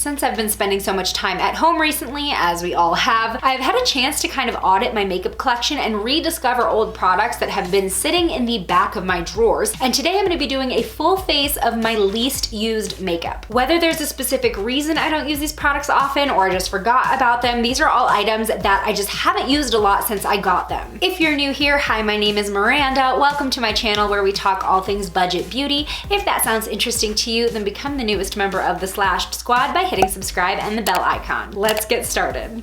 Since I've been spending so much time at home recently, as we all have, I've had a chance to kind of audit my makeup collection and rediscover old products that have been sitting in the back of my drawers. And today I'm gonna be doing a full face of my least used makeup. Whether there's a specific reason I don't use these products often or I just forgot about them, these are all items that I just haven't used a lot since I got them. If you're new here, hi, my name is Miranda. Welcome to my channel where we talk all things budget beauty. If that sounds interesting to you, then become the newest member of the Lash squad by hitting subscribe and the bell icon. Let's get started.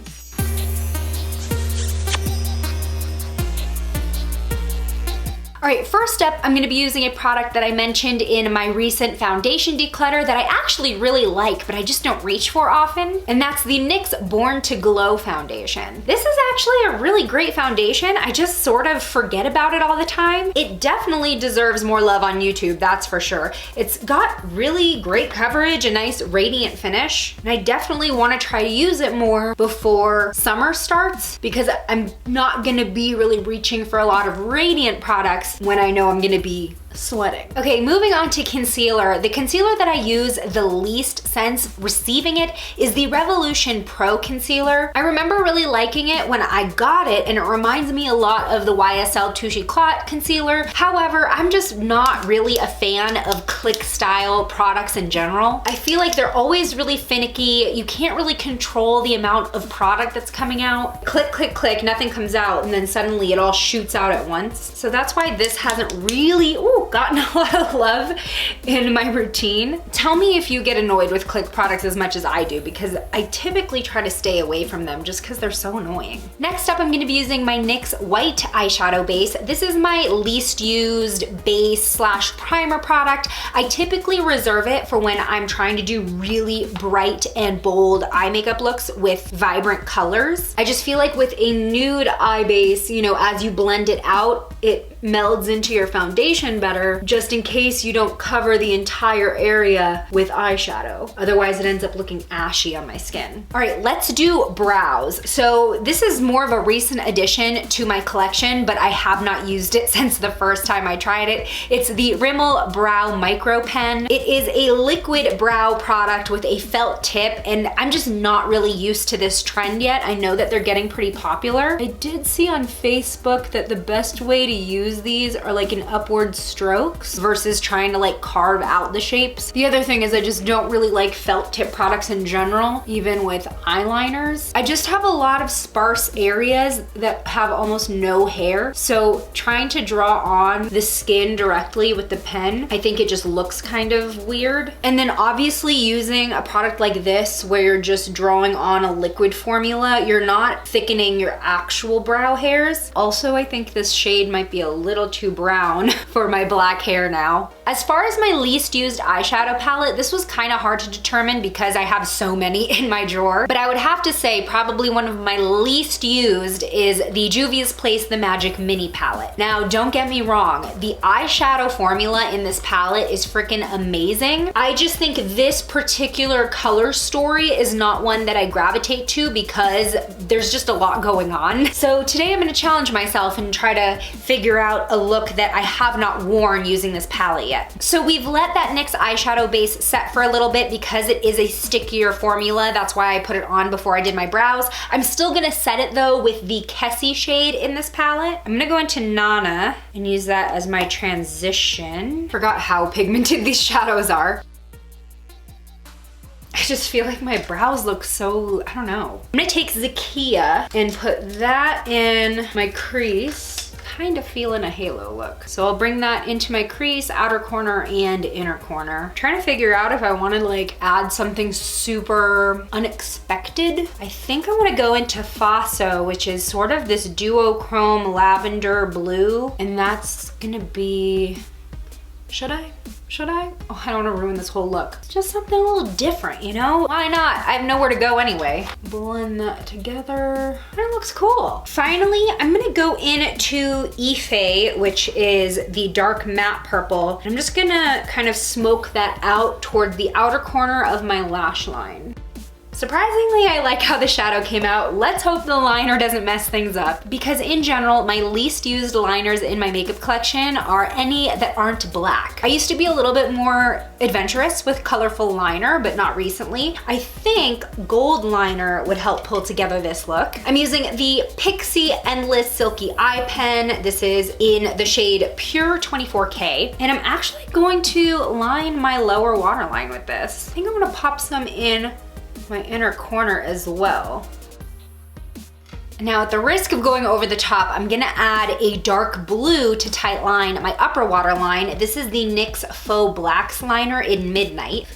All right, first up, I'm gonna be using a product that I mentioned in my recent foundation declutter that I actually really like, but I just don't reach for often, and that's the NYX Born to Glow foundation. This is actually a really great foundation. I just sort of forget about it all the time. It definitely deserves more love on YouTube, that's for sure. It's got really great coverage, a nice radiant finish, and I definitely wanna try to use it more before summer starts because I'm not gonna be really reaching for a lot of radiant products when I know I'm gonna be sweating. Okay, moving on to concealer. The concealer that I use the least since receiving it is the Revolution Pro Concealer. I remember really liking it when I got it, and it reminds me a lot of the YSL Touche Éclat concealer. However, I'm just not really a fan of click style products in general. I feel like they're always really finicky. You can't really control the amount of product that's coming out. Click, click, click, nothing comes out, and then suddenly it all shoots out at once. So that's why this hasn't really, gotten a lot of love in my routine. Tell me if you get annoyed with click products as much as I do, because I typically try to stay away from them just because they're so annoying. Next up, I'm gonna be using my NYX White Eyeshadow Base. This is my least used base slash primer product. I typically reserve it for when I'm trying to do really bright and bold eye makeup looks with vibrant colors. I just feel like with a nude eye base, you know, as you blend it out, it melds into your foundation better, just in case you don't cover the entire area with eyeshadow. Otherwise it ends up looking ashy on my skin. All right, let's do brows. So this is more of a recent addition to my collection, but I have not used it since the first time I tried it. It's the Rimmel Brow Micro Pen. It is a liquid brow product with a felt tip, and I'm just not really used to this trend yet. I know that they're getting pretty popular. I did see on Facebook that the best way to use these are like in upward strokes versus trying to like carve out the shapes. The other thing is I just don't really like felt tip products in general, even with eyeliners. I just have a lot of sparse areas that have almost no hair. So trying to draw on the skin directly with the pen, I think it just looks kind of weird. And then obviously using a product like this where you're just drawing on a liquid formula, you're not thickening your actual brow hairs. Also, I think this shade might be a little too brown for my black hair now. As far as my least used eyeshadow palette, this was kind of hard to determine because I have so many in my drawer, but I would have to say probably one of my least used is the Juvia's Place The Magic Mini Palette. Now, don't get me wrong, the eyeshadow formula in this palette is freaking amazing. I just think this particular color story is not one that I gravitate to because there's just a lot going on. So today I'm gonna challenge myself and try to figure out a look that I have not worn using this palette yet. So we've let that NYX eyeshadow base set for a little bit because it is a stickier formula. That's why I put it on before I did my brows. I'm still gonna set it though with the Kessie shade in this palette. I'm gonna go into Nana and use that as my transition. Forgot how pigmented these shadows are. I just feel like my brows look so, I don't know. I'm gonna take Zakia and put that in my crease. Kind of feeling a halo look. So I'll bring that into my crease, outer corner and inner corner. I'm trying to figure out if I want to like add something super unexpected. I think I want to go into Faso, which is sort of this duochrome lavender blue, and that's gonna be, should I? Oh, I don't want to ruin this whole look. It's just something a little different, you know? Why not? I have nowhere to go anyway. Blend that together. That looks cool. Finally, I'm gonna go into e.l.f, which is the dark matte purple. I'm just gonna kind of smoke that out toward the outer corner of my lash line. Surprisingly, I like how the shadow came out. Let's hope the liner doesn't mess things up, because in general, my least used liners in my makeup collection are any that aren't black. I used to be a little bit more adventurous with colorful liner, but not recently. I think gold liner would help pull together this look. I'm using the Pixi Endless Silky Eye Pen. This is in the shade Pure 24K, and I'm actually going to line my lower waterline with this. I think I'm gonna pop some in my inner corner as well. Now, at the risk of going over the top, I'm gonna add a dark blue to tight line my upper waterline. This is the NYX Faux Blacks liner in Midnight.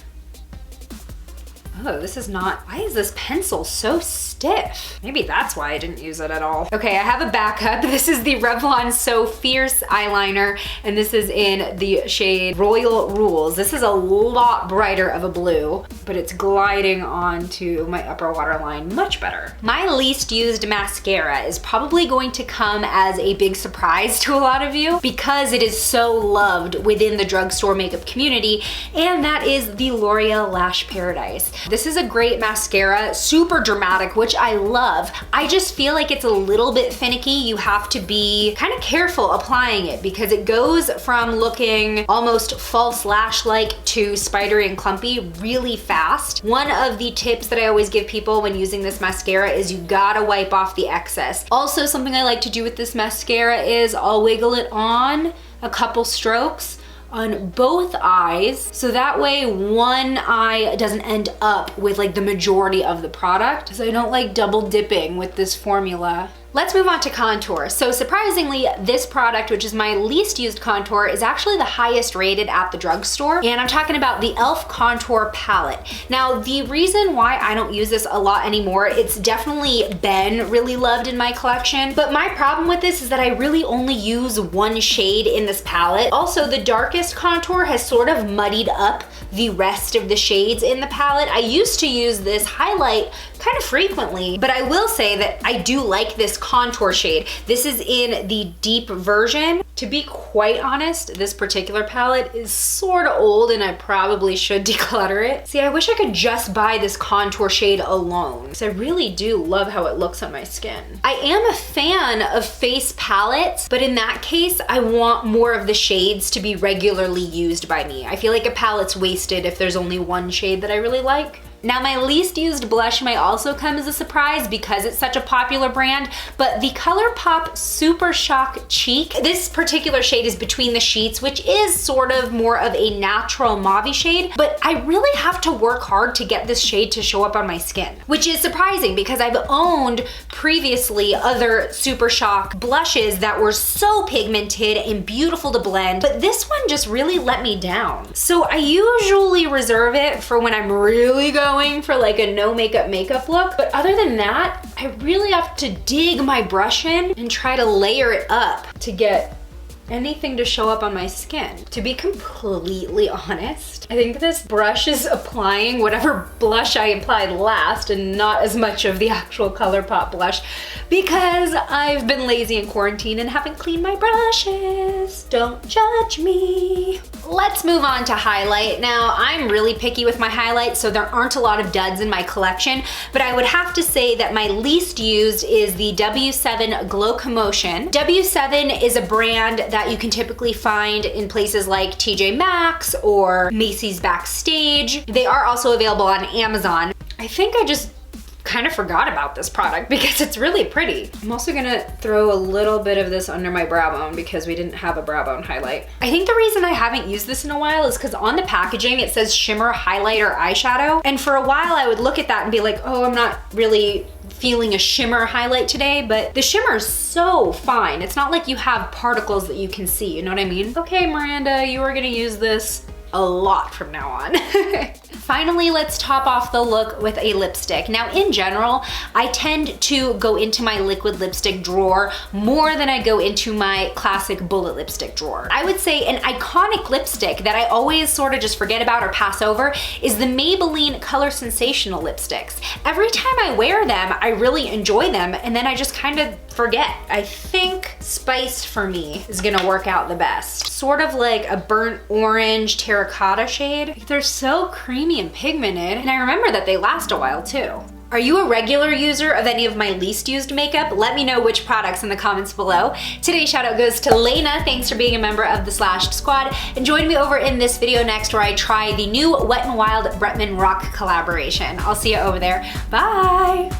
Oh, this is not, why is this pencil so stiff? Maybe that's why I didn't use it at all. Okay, I have a backup. This is the Revlon So Fierce eyeliner, and this is in the shade Royal Rules. This is a lot brighter of a blue, but it's gliding onto my upper waterline much better. My least used mascara is probably going to come as a big surprise to a lot of you because it is so loved within the drugstore makeup community, and that is the L'Oreal Lash Paradise. This is a great mascara, super dramatic, which I love. I just feel like it's a little bit finicky. You have to be kind of careful applying it because it goes from looking almost false lash-like to spidery and clumpy really fast. One of the tips that I always give people when using this mascara is you gotta wipe off the excess. Also, something I like to do with this mascara is I'll wiggle it on a couple strokes on both eyes, so that way one eye doesn't end up with like the majority of the product, because I don't like double dipping with this formula. Let's move on to contour. So surprisingly, this product, which is my least used contour, is actually the highest rated at the drugstore. And I'm talking about the e.l.f. Contour Palette. Now, the reason why I don't use this a lot anymore, it's definitely been really loved in my collection. But my problem with this is that I really only use one shade in this palette. Also, the darkest contour has sort of muddied up the rest of the shades in the palette. I used to use this highlight kind of frequently, but I will say that I do like this contour shade. This is in the deep version. To be quite honest, this particular palette is sort of old and I probably should declutter it. See, I wish I could just buy this contour shade alone because I really do love how it looks on my skin. I am a fan of face palettes, but in that case, I want more of the shades to be regularly used by me. I feel like a palette's wasted if there's only one shade that I really like. Now, my least used blush might also come as a surprise because it's such a popular brand, but the ColourPop Super Shock Cheek, this particular shade is between the sheets, which is sort of more of a natural mauve shade, but I really have to work hard to get this shade to show up on my skin, which is surprising because I've owned previously other Super Shock blushes that were so pigmented and beautiful to blend, but this one just really let me down. So I usually reserve it for when I'm really going for like a no makeup look, but other than that, I really have to dig my brush in and try to layer it up to get anything to show up on my skin. To be completely honest, I think this brush is applying whatever blush I applied last and not as much of the actual ColourPop blush because I've been lazy in quarantine and haven't cleaned my brushes. Don't judge me. Let's move on to highlight. Now, I'm really picky with my highlights, so there aren't a lot of duds in my collection, but I would have to say that my least used is the W7 Glowcomotion. W7 is a brand that you can typically find in places like TJ Maxx or Macy's Backstage. They are also available on Amazon. I think I just kind of forgot about this product because it's really pretty. I'm also gonna throw a little bit of this under my brow bone because we didn't have a brow bone highlight. I think the reason I haven't used this in a while is because on the packaging it says Shimmer Highlighter Eyeshadow, and for a while I would look at that and be like, oh, I'm not really feeling a shimmer highlight today, but the shimmer is so fine. It's not like you have particles that you can see, you know what I mean? Okay, Miranda, you are gonna use this a lot from now on. Finally, let's top off the look with a lipstick. Now, in general, I tend to go into my liquid lipstick drawer more than I go into my classic bullet lipstick drawer. I would say an iconic lipstick that I always sort of just forget about or pass over is the Maybelline ColorSensational lipsticks. Every time I wear them, I really enjoy them, and then I just kind of forget. I think Spiced for me is gonna work out the best. Sort of like a burnt orange, terracotta terracotta shade. They're so creamy and pigmented, and I remember that they last a while too. Are you a regular user of any of my least used makeup? Let me know which products in the comments below. Today's shout out goes to Lena. Thanks for being a member of the Slashed Squad. And join me over in this video next where I try the new Wet n Wild Bretman Rock collaboration. I'll see you over there. Bye!